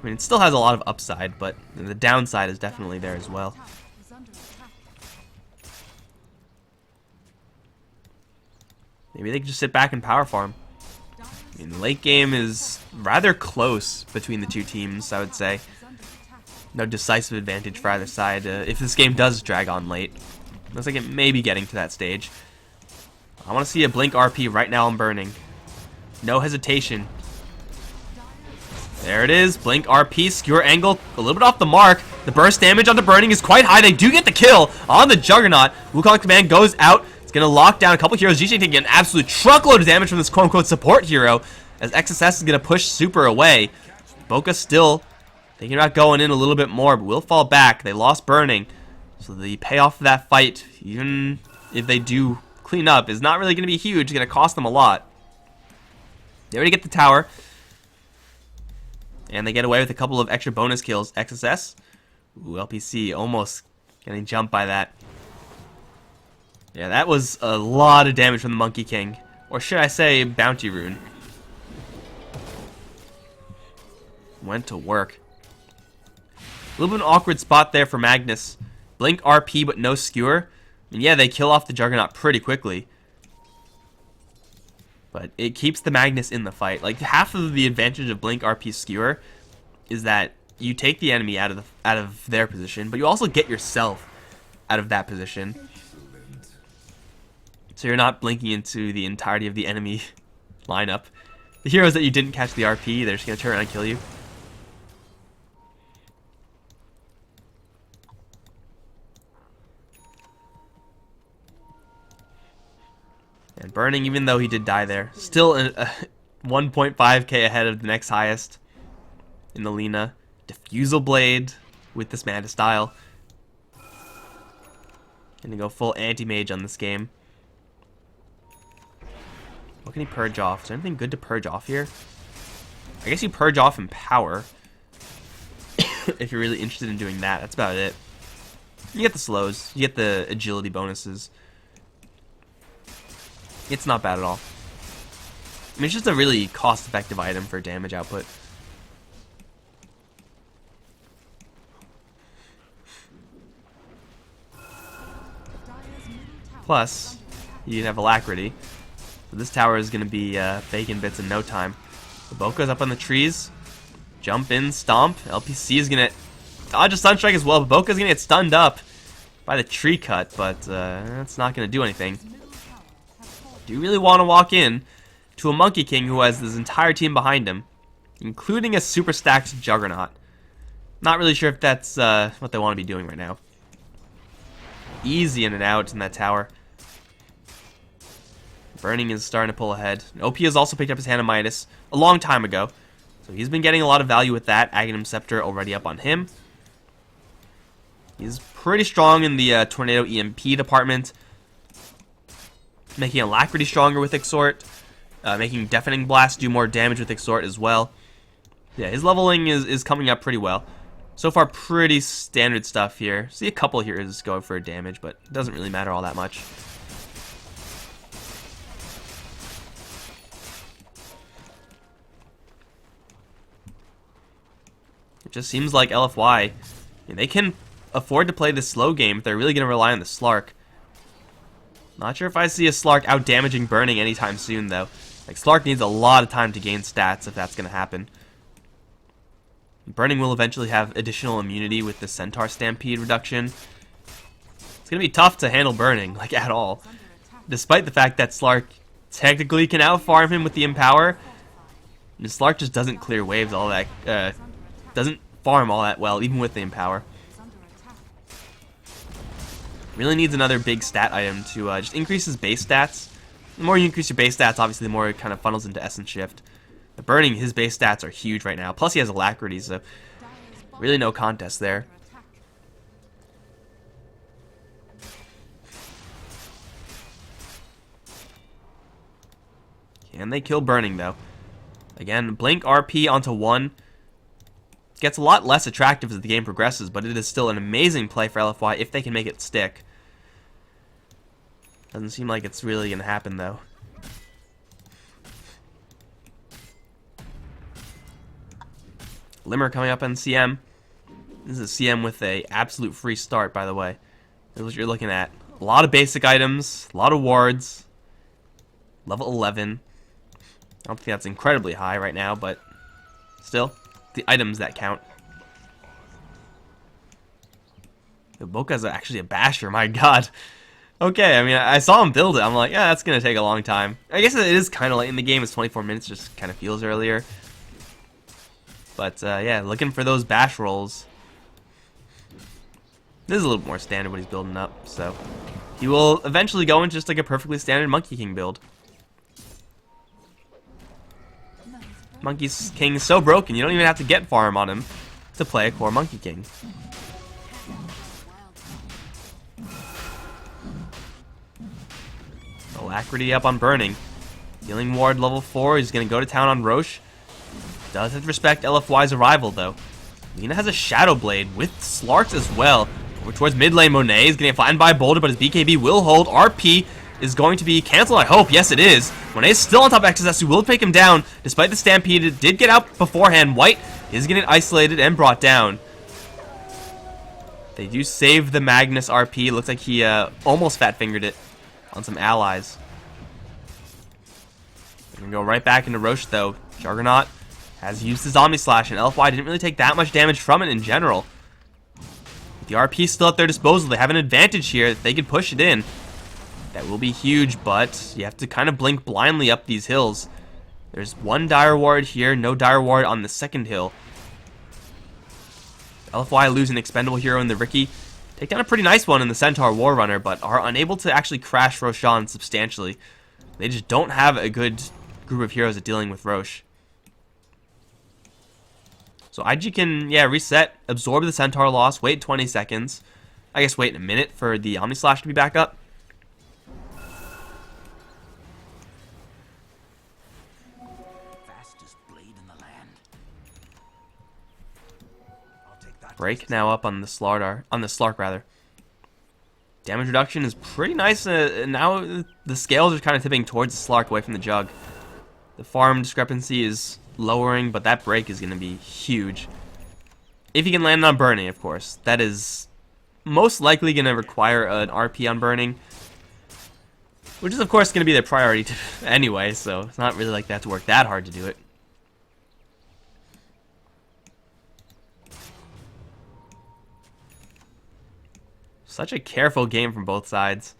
I mean, it still has a lot of upside, but the downside is definitely there as well. Maybe they can just sit back and power farm. I mean, the late game is rather close between the two teams, I would say. No decisive advantage for either side if this game does drag on late. Looks like it may be getting to that stage. I want to see a blink RP right now on Burning. No hesitation. There it is. Blink RP, skewer angle, a little bit off the mark. The burst damage onto Burning is quite high. They do get the kill on the Juggernaut. Wukong Command goes out. It's going to lock down a couple heroes. GJ taking an absolute truckload of damage from this quote-unquote support hero as XSS is going to push Super away. Boca still thinking about going in a little bit more, but will fall back. They lost Burning. So the payoff of that fight, even if they do clean up, is not really going to be huge. It's going to cost them a lot. They already get the tower. And they get away with a couple of extra bonus kills. XSS. Ooh, LPC almost getting jumped by that. Yeah, that was a lot of damage from the Monkey King. Or should I say, Bounty Rune. Went to work. A little bit of an awkward spot there for Magnus. Blink RP but no skewer. And yeah, they kill off the Juggernaut pretty quickly. But it keeps the Magnus in the fight. Like, half of the advantage of Blink RP skewer is that you take the enemy out of their position, but you also get yourself out of that position. So you're not blinking into the entirety of the enemy lineup. The heroes that you didn't catch the RP, they're just going to turn around and kill you. And Burning, even though he did die there, still 1.5k ahead of the next highest in the Lina. Diffusal Blade with this Manta style. Gonna go full anti-mage on this game. What can he purge off? Is there anything good to purge off here? I guess you purge off in power. If you're really interested in doing that, that's about it. You get the slows, you get the agility bonuses. It's not bad at all. I mean, it's just a really cost-effective item for damage output. Plus, you have Alacrity. So this tower is going to be bacon bits in no time. The Boca's up on the trees. Jump in, stomp. LPC is going to dodge a Sunstrike as well, but Boca's going to get stunned up by the tree cut, but that's not going to do anything. Do you really want to walk in to a Monkey King who has this entire team behind him, including a super stacked Juggernaut? Not really sure if that's what they want to be doing right now. Easy in and out in that tower. Burning is starting to pull ahead. OP has also picked up his Hand of Midas a long time ago, so he's been getting a lot of value with that. Aghanim Scepter already up on him. He's pretty strong in the Tornado EMP department. Making Alacrity stronger with Exhort. Making Deafening Blast do more damage with Exhort as well. Yeah, his leveling is coming up pretty well. So far, pretty standard stuff here. See a couple here is going for damage, but it doesn't really matter all that much. It just seems like LFY, they can afford to play this slow game if they're really going to rely on the Slark. Not sure if I see a Slark out-damaging Burning anytime soon, though. Like, Slark needs a lot of time to gain stats if that's going to happen. Burning will eventually have additional immunity with the Centaur Stampede reduction. It's going to be tough to handle Burning, like, at all. Despite the fact that Slark technically can out-farm him with the Empower, and Slark just doesn't clear waves all that, doesn't farm all that well, even with the Empower. Really needs another big stat item to just increase his base stats. The more you increase your base stats, obviously the more it kind of funnels into Essence Shift. But Burning, his base stats are huge right now. Plus he has Alacrity, so really no contest there. Can they kill Burning, though? Again, Blink RP onto 1. Gets a lot less attractive as the game progresses, but it is still an amazing play for LFY if they can make it stick. Doesn't seem like it's really going to happen, though. Limmer coming up on CM. This is a CM with a absolute free start, by the way. That's what you're looking at. A lot of basic items, a lot of wards. Level 11. I don't think that's incredibly high right now, but still, the items that count. Boca's actually a basher, my god. Okay, I mean, I saw him build it. I'm like, yeah, that's going to take a long time. I guess it is kind of late in the game. It's 24 minutes, just kind of feels earlier. But, yeah, looking for those bash rolls. This is a little more standard what he's building up, so he will eventually go into just like a perfectly standard Monkey King build. Monkey King is so broken, you don't even have to get farm on him to play a core Monkey King. Alacrity up on Burning. Healing Ward level 4, he's going to go to town on Roche. Does have to respect LFY's arrival though. Lina has a Shadow Blade with Slarks as well. Over towards mid lane, Monet is getting flattened by a boulder, but his BKB will hold. RP is going to be canceled, I hope. Yes, it is. Monet is still on top of XSS, who will take him down. Despite the Stampede, it did get out beforehand. White is getting isolated and brought down. They do save the Magnus RP. Looks like he almost fat-fingered it on some allies. We're going to go right back into Roche, though. Juggernaut has used his Omni Slash, and LFY didn't really take that much damage from it in general. With the RP still at their disposal, they have an advantage here that they can push it in. That will be huge, but you have to kind of blink blindly up these hills. There's one Dire Ward here, no Dire Ward on the second hill. LFY lose an expendable hero in the Riki. Take down a pretty nice one in the Centaur War Runner, but are unable to actually crash Roshan substantially. They just don't have a good group of heroes at dealing with Roche. So IG can, yeah, reset, absorb the Centaur loss, wait 20 seconds. I guess wait a minute for the Omni Slash to be back up. Fastest blade in the land. I'll take that. Break now up on the Slark rather. Damage reduction is pretty nice. Now the scales are kind of tipping towards the Slark away from the Jug. The farm discrepancy is lowering, but that break is going to be huge. If you can land on Burning, of course. That is most likely going to require an RP on Burning, which is, of course, going to be their priority anyway, so it's not really like they have to work that hard to do it. Such a careful game from both sides.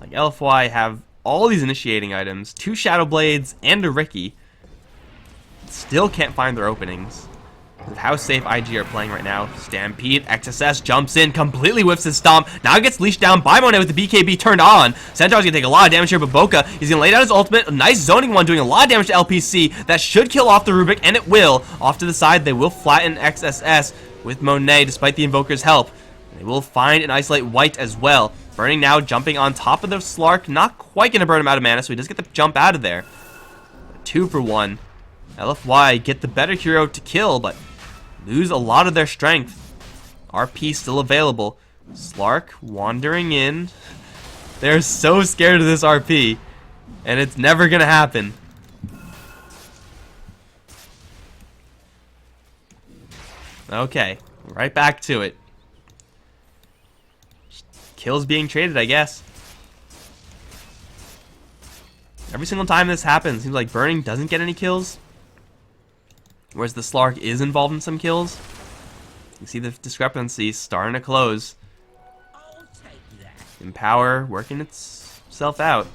Like, LFY have all these initiating items, 2 Shadow Blades, and a Riki. Still can't find their openings. With how safe IG are playing right now. Stampede, XSS jumps in, completely whiffs his stomp. Now gets leashed down by Monet with the BKB turned on. Centaur's gonna take a lot of damage here, but Boca, he's gonna lay down his ultimate. A nice zoning one, doing a lot of damage to LPC. That should kill off the Rubik, and it will. Off to the side, they will flatten XSS with Monet, despite the Invoker's help. They will find and isolate White as well. Burning now, jumping on top of the Slark. Not quite gonna burn him out of mana, so he does get the jump out of there. 2 for 1. LFY get the better hero to kill, but lose a lot of their strength. RP still available. Slark wandering in. They're so scared of this RP, and it's never gonna happen. Okay, right back to it. Kills being traded, I guess. Every single time this happens, seems like Burning doesn't get any kills, whereas the Slark is involved in some kills. You see the discrepancy starting to close. I'll take that. Empower working itself out.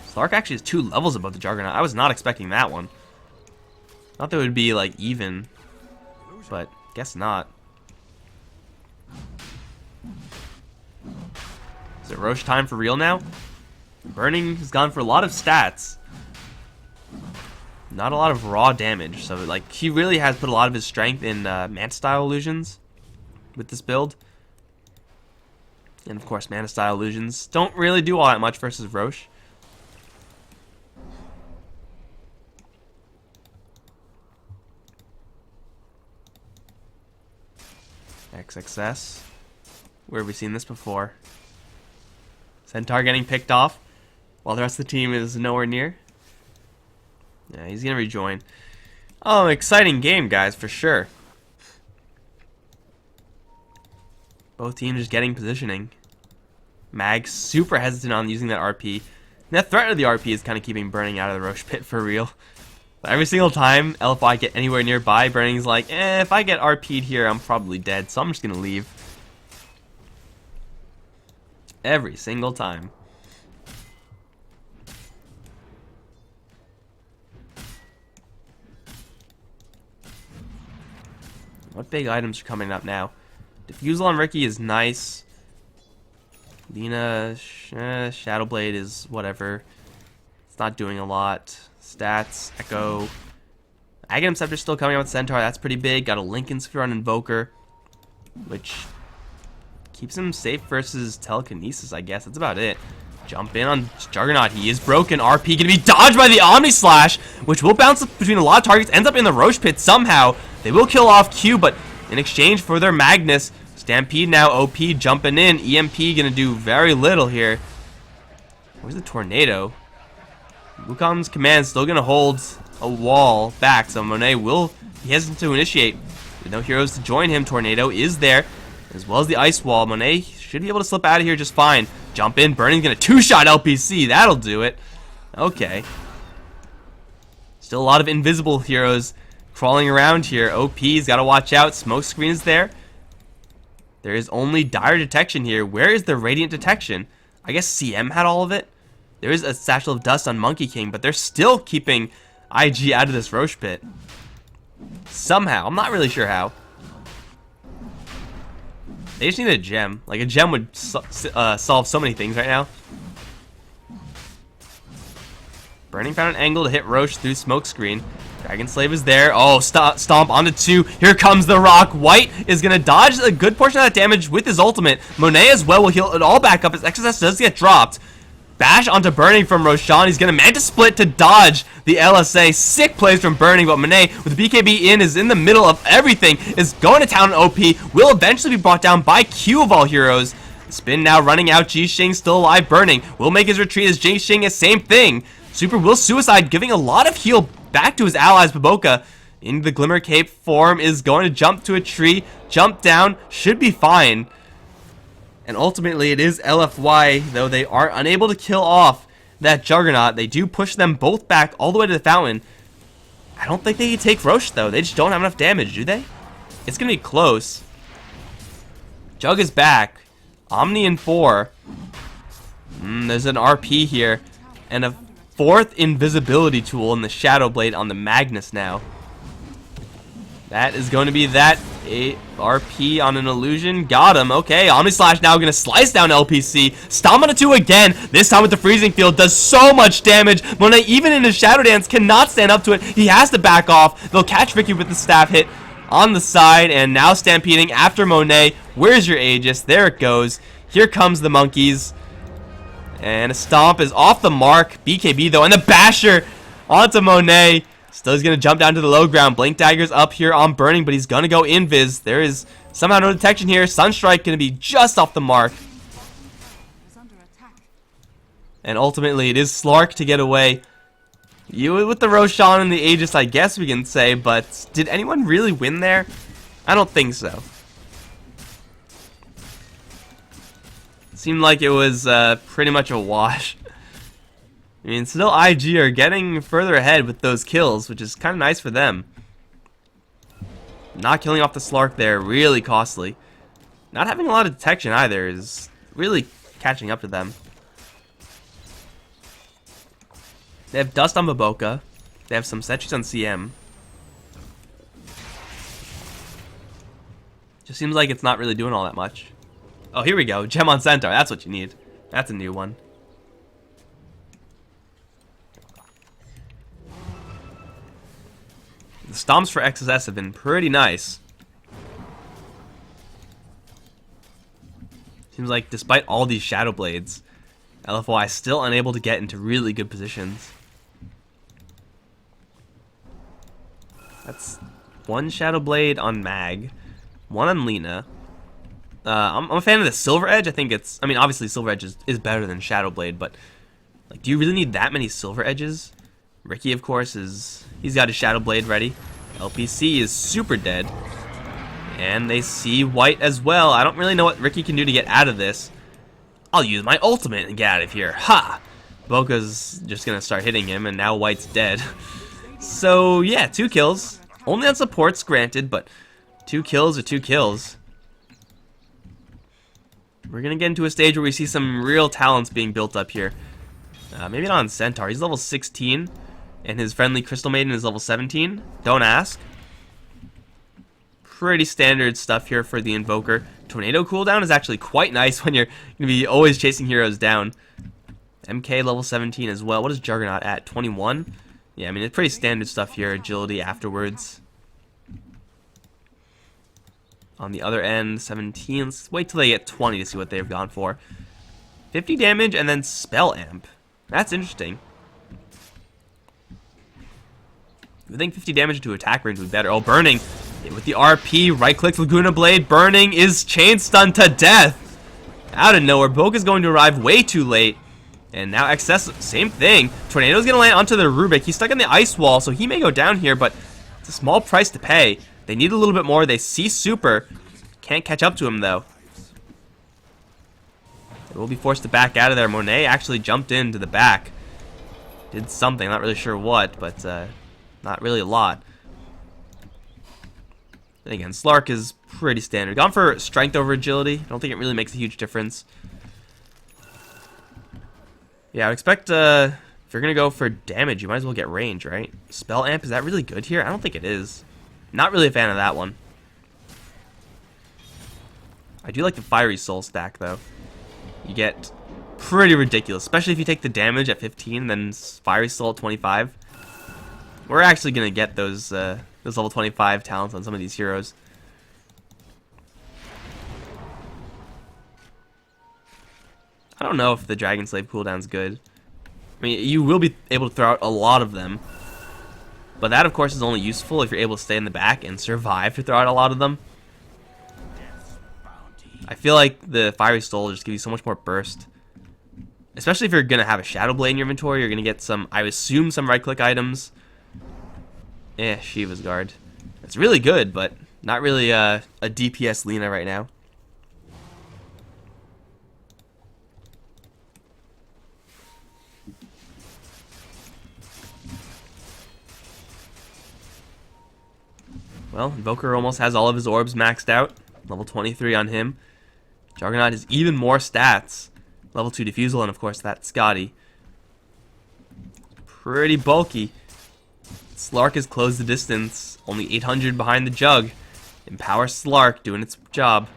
Slark actually is 2 levels above the Juggernaut. I was not expecting that one. Thought they would be like even, but guess not. Is it Roche time for real now? Burning has gone for a lot of stats. Not a lot of raw damage, so like he really has put a lot of his strength in Manta Style Illusions with this build. And of course, Manta Style Illusions don't really do all that much versus Roche. XXS. Where have we seen this before? Centaur getting picked off while the rest of the team is nowhere near. Yeah, he's gonna rejoin. Oh, exciting game, guys, for sure. Both teams just getting positioning. Mag super hesitant on using that RP. And that threat of the RP is kind of keeping Burning out of the Roche pit for real. Every single time LFY get anywhere nearby, Burning's like, if I get RP'd here, I'm probably dead, so I'm just gonna leave. Every single time. What big items are coming up now? Diffusal on Ricky is nice. Lina, Shadowblade is whatever. It's not doing a lot. Stats, Echo. Aghanim Scepter's still coming out with Centaur. That's pretty big. Got a Lincoln Sphere on Invoker, which keeps him safe versus Telekinesis, I guess. That's about it. Jump in on Juggernaut. He is broken. RP gonna be dodged by the Omni Slash, which will bounce between a lot of targets. Ends up in the Roche Pit somehow. They will kill off Q, but in exchange for their Magnus, Stampede now OP jumping in. EMP gonna do very little here. Where's the Tornado? Wukong's command still gonna hold a wall back, so Monet will be hesitant to initiate. With no heroes to join him, Tornado is there, as well as the Ice Wall. Monet should be able to slip out of here just fine. Jump in, Burning's gonna two-shot LPC. That'll do it. Okay. Still a lot of invisible heroes crawling around here. OP's gotta watch out. Smokescreen is there. There is only Dire Detection here. Where is the Radiant Detection? I guess CM had all of it. There is a Satchel of Dust on Monkey King, but they're still keeping IG out of this Roche Pit. Somehow. I'm not really sure how. They just need a gem. Like, a gem would solve so many things right now. Burning found an angle to hit Roche through Smokescreen. Dragon Slave is there. Oh, stomp onto 2. Here comes the Rock. White is going to dodge a good portion of that damage with his ultimate. Monet as well will heal it all back up. His XSS does get dropped. Bash onto Burning from Roshan. He's going to manage to split to dodge the LSA. Sick plays from Burning, but Monet with BKB is in the middle of everything. Is going to town OP. Will eventually be brought down by Q of all heroes. Spin now running out. Jixing still alive. Burning will make his retreat as Jixing is same thing. Super will suicide, giving a lot of heal back to his allies. Baboka in the Glimmer Cape form is going to jump to a tree, jump down, should be fine. And ultimately it is LFY, though they are unable to kill off that Juggernaut. They do push them both back all the way to the fountain. I don't think they can take Roche though. They just don't have enough damage, do they? It's going to be close. Jug is back. Omni in 4. There's an RP here. And a 4th invisibility tool in the Shadowblade on the Magnus now. That is going to be that. RP on an illusion. Got him. Okay, Omni Slash now going to slice down LPC. Stomp on a 2 again. This time with the freezing field. Does so much damage. Monet, even in his Shadow Dance, cannot stand up to it. He has to back off. They'll catch Ricky with the staff hit on the side. And now stampeding after Monet. Where's your Aegis? There it goes. Here comes the monkeys. And a stomp is off the mark. BKB though, and the basher onto Monet. Still he's going to jump down to the low ground. Blink Dagger's up here on Burning, but he's going to go invis. There is somehow no detection here. Sunstrike going to be just off the mark. And ultimately it is Slark to get away. You with the Roshan and the Aegis, I guess we can say, but did anyone really win there? I don't think so. Seemed like it was pretty much a wash. I mean, still IG are getting further ahead with those kills, which is kind of nice for them. Not killing off the Slark there, really costly. Not having a lot of detection either is really catching up to them. They have Dust on Baboka. They have some Setchis on CM. Just seems like it's not really doing all that much. Oh, here we go. Gem on Centaur. That's what you need. That's a new one. The stomps for XSS have been pretty nice. Seems like despite all these Shadow Blades, LFY is still unable to get into really good positions. That's one Shadow Blade on Mag, one on Lina. I'm a fan of the Silver Edge. I think it's, I mean, obviously Silver Edge is better than Shadow Blade, but like, do you really need that many Silver Edges? Ricky, of course, he's got his Shadow Blade ready. LPC is super dead. And they see White as well. I don't really know what Ricky can do to get out of this. I'll use my ultimate and get out of here. Ha! Boka's just going to start hitting him, and now White's dead. So yeah, 2 kills. Only on supports, granted, but 2 kills are 2 kills. We're gonna get into a stage where we see some real talents being built up here. Maybe not on Centaur. He's level 16, and his friendly Crystal Maiden is level 17. Don't ask. Pretty standard stuff here for the Invoker. Tornado cooldown is actually quite nice when you're going to be always chasing heroes down. MK level 17 as well. What is Juggernaut at? 21? Yeah, I mean, it's pretty standard stuff here. Agility afterwards. On the other end, 17. Let's wait till they get 20 to see what they've gone for. 50 damage and then Spell Amp. That's interesting. I think 50 damage to attack range would be better. Oh, Burning. With the RP, right-click Laguna Blade. Burning is chain stunned to death. Out of nowhere. Boga's going to arrive way too late. And now Excess, same thing. Tornado's going to land onto the Rubik. He's stuck in the ice wall, so he may go down here, but it's a small price to pay. They need a little bit more. They see Super. Can't catch up to him, though. They will be forced to back out of there. Monet actually jumped into the back. Did something. Not really sure what, but not really a lot. And again, Slark is pretty standard. Gone for strength over agility. I don't think it really makes a huge difference. Yeah, I would expect if you're going to go for damage, you might as well get range, right? Spell Amp, is that really good here? I don't think it is. Not really a fan of that one. I do like the Fiery Soul stack, though. You get pretty ridiculous, especially if you take the damage at 15, then Fiery Soul at 25. We're actually going to get those level 25 talents on some of these heroes. I don't know if the Dragon Slave cooldown's good. I mean, you will be able to throw out a lot of them. But that, of course, is only useful if you're able to stay in the back and survive to throw out a lot of them. I feel like the Fiery Soul will just give you so much more burst. Especially if you're going to have a Shadow Blade in your inventory, you're going to get some, I assume, some right-click items. Shiva's Guard. It's really good, but not really a DPS Lina right now. Well, Invoker almost has all of his orbs maxed out. Level 23 on him. Juggernaut has even more stats. Level 2 Diffusal, and of course that Scotty. Pretty bulky. Slark has closed the distance. Only 800 behind the Jug. Empower Slark, doing its job.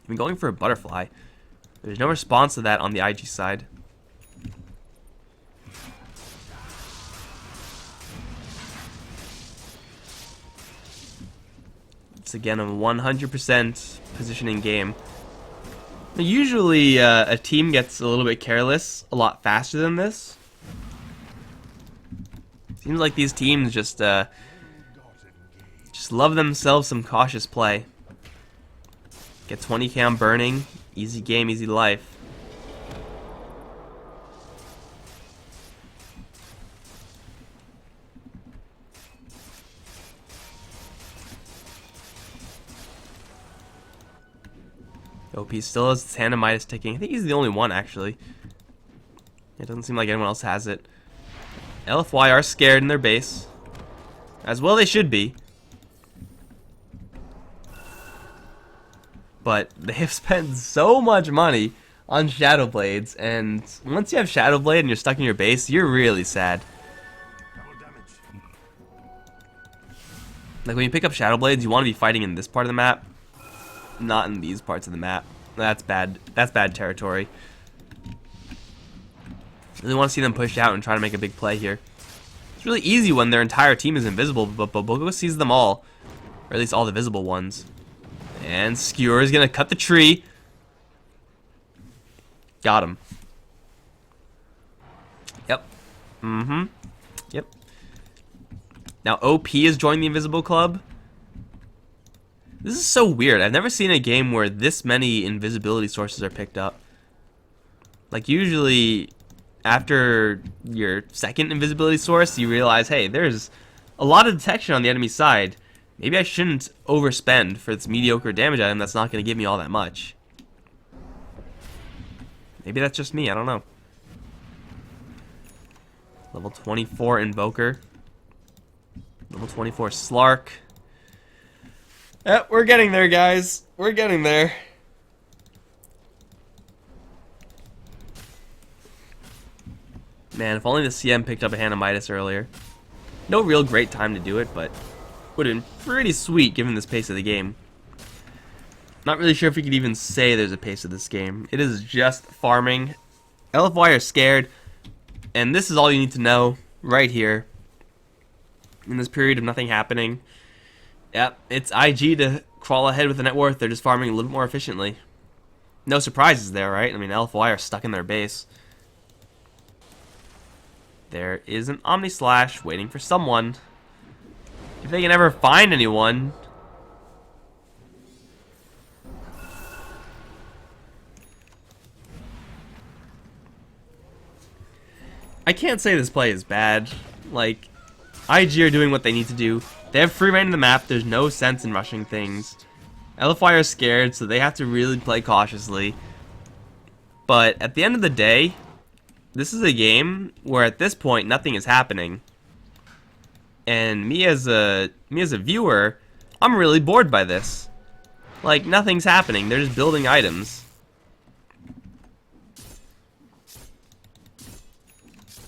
I've been going for a Butterfly. There's no response to that on the IG side. It's again a 100% positioning game. Usually a team gets a little bit careless a lot faster than this. Seems like these teams just love themselves some cautious play. Get 20k on Burning, easy game, easy life. OP still has his hand of Midas ticking. I think he's the only one, actually. It doesn't seem like anyone else has it. LFY are scared in their base. As well they should be. But they have spent so much money on Shadow Blades, and once you have Shadow Blade and you're stuck in your base, you're really sad. Like when you pick up Shadow Blades, you want to be fighting in this part of the map, not in these parts of the map. That's bad. That's bad territory. Really want to see them push out and try to make a big play here. It's really easy when their entire team is invisible, but Bogo sees them all, or at least all the visible ones. And Skewer is gonna cut the tree. Got him. Yep. Yep. Now OP has joined the Invisible Club. This is so weird. I've never seen a game where this many invisibility sources are picked up. Like usually after your second invisibility source, you realize, hey, there's a lot of detection on the enemy side. Maybe I shouldn't overspend for this mediocre damage item that's not going to give me all that much. Maybe that's just me, I don't know. Level 24 Invoker. Level 24 Slark. Yep, we're getting there, guys. We're getting there. Man, if only the CM picked up a Hand of Midas earlier. No real great time to do it, but would have been pretty sweet given this pace of the game. Not really sure if we could even say there's a pace of this game. It is just farming. LFY are scared, and this is all you need to know right here. In this period of nothing happening. Yep, it's IG to crawl ahead with the net worth. They're just farming a little bit more efficiently. No surprises there, right? I mean, LFY are stuck in their base. There is an Omni Slash waiting for someone. If they can ever find anyone. I can't say this play is bad. Like, IG are doing what they need to do. They have free reign of the map. There's no sense in rushing things. LFY are scared, so they have to really play cautiously. But at the end of the day, this is a game where at this point nothing is happening. And me as a viewer, I'm really bored by this. Like, nothing's happening. They're just building items.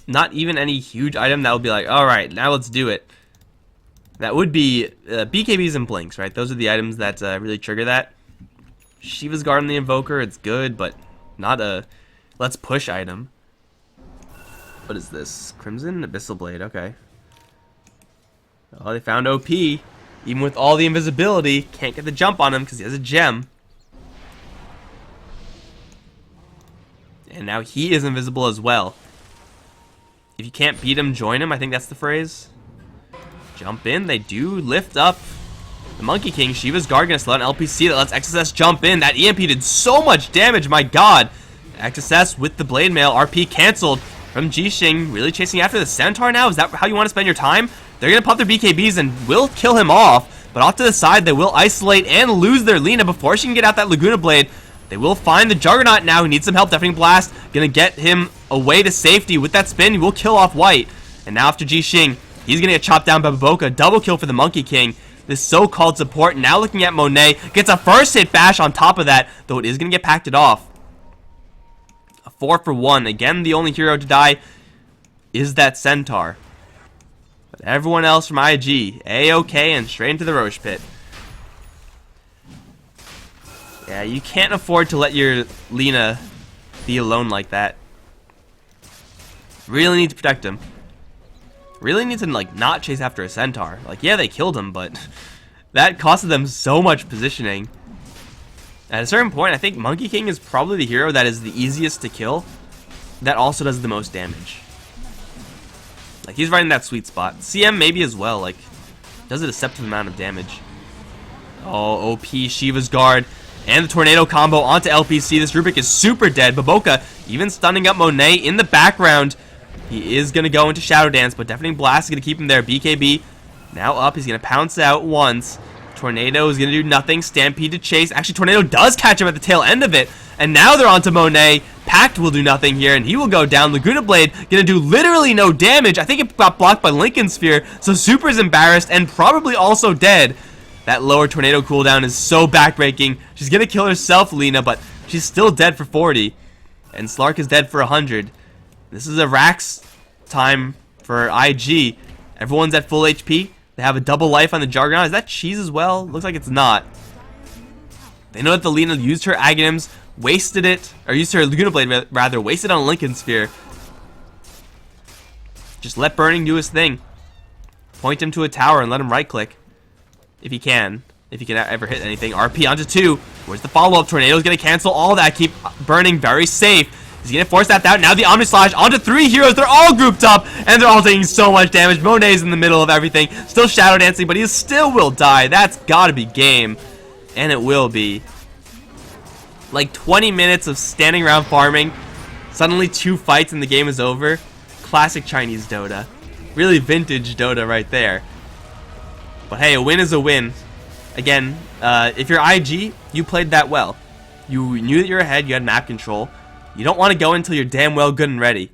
Not even any huge item that would be like, alright, now let's do it. That would be BKBs and Blinks, right? Those are the items that really trigger that. Shiva's Guard on the Invoker, it's good, but not a let's push item. What is this? Crimson Abyssal Blade, okay. Oh, they found OP. Even with all the invisibility, can't get the jump on him because he has a gem. And now he is invisible as well. If you can't beat him, join him. I think that's the phrase. Jump in. They do lift up the Monkey King. Shiva's Guard gonna slow down LPC that lets XSS jump in. That EMP did so much damage, my god. XSS with the Blade Mail. RP canceled from Jixing. Really chasing after the Centaur now? Is that how you want to spend your time? They're gonna pop their BKBs and will kill him off. But off to the side, they will isolate and lose their Lina before she can get out that Laguna Blade. They will find the Juggernaut now. He needs some help. Deafening Blast gonna get him away to safety. With that spin, he will kill off White. And now after Jixing, he's gonna get chopped down by Baboka. Double kill for the Monkey King. This so-called support now looking at Monet. Gets a first hit bash on top of that, though it is gonna get packed off. A 4-for-1. Again, the only hero to die is that Centaur. But everyone else from IG, A-OK and straight into the Roche Pit. Yeah, you can't afford to let your Lina be alone like that. Really need to protect him. Really need to, like, not chase after a Centaur. Like, yeah, they killed him, but that costed them so much positioning. At a certain point, I think Monkey King is probably the hero that is the easiest to kill. That also does the most damage. Like, he's right in that sweet spot. CM maybe as well, like, does a deceptive amount of damage. Oh, OP, Shiva's Guard, and the Tornado combo onto LPC. This Rubik is super dead. Baboka even stunning up Monet in the background. He is going to go into Shadow Dance, but Deafening Blast is going to keep him there. BKB now up. He's going to pounce out once. Tornado is going to do nothing. Stampede to chase. Actually, Tornado does catch him at the tail end of it. And now they're onto Monet. Pact will do nothing here, and he will go down. Laguna Blade going to do literally no damage. I think it got blocked by Lincoln Sphere, so Super's embarrassed and probably also dead. That lower Tornado cooldown is so backbreaking. She's going to kill herself, Lina, but she's still dead for 40. And Slark is dead for 100. This is a Rax time for IG. Everyone's at full HP. They have a double life on the Juggernaut. Is that cheese as well? Looks like it's not. They know that the Lina used her Aghanims, wasted it, or used her Laguna Blade rather, wasted on Lincoln Sphere. Just let Burning do his thing. Point him to a tower and let him right click. If he can. If he can ever hit anything. RP onto 2. Where's the follow-up? Tornado's going to cancel all that. Keep Burning very safe. He's going to force that out. Now the Omni Slash onto 3 heroes. They're all grouped up, and they're all taking so much damage. Monet's in the middle of everything. Still Shadow Dancing, but he still will die. That's got to be game. And it will be. Like 20 minutes of standing around farming. Suddenly 2 fights and the game is over. Classic Chinese Dota. Really vintage Dota right there. But hey, a win is a win. Again, if you're IG, you played that well. You knew that you're ahead. You had map control. You don't want to go until you're damn well good and ready.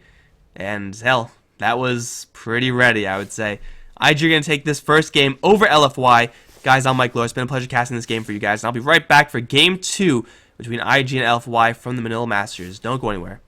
And hell, that was pretty ready, I would say. IG are going to take this first game over LFY. Guys, I'm Mike Lohr. It's been a pleasure casting this game for you guys. And I'll be right back for Game 2 between IG and LFY from the Manila Masters. Don't go anywhere.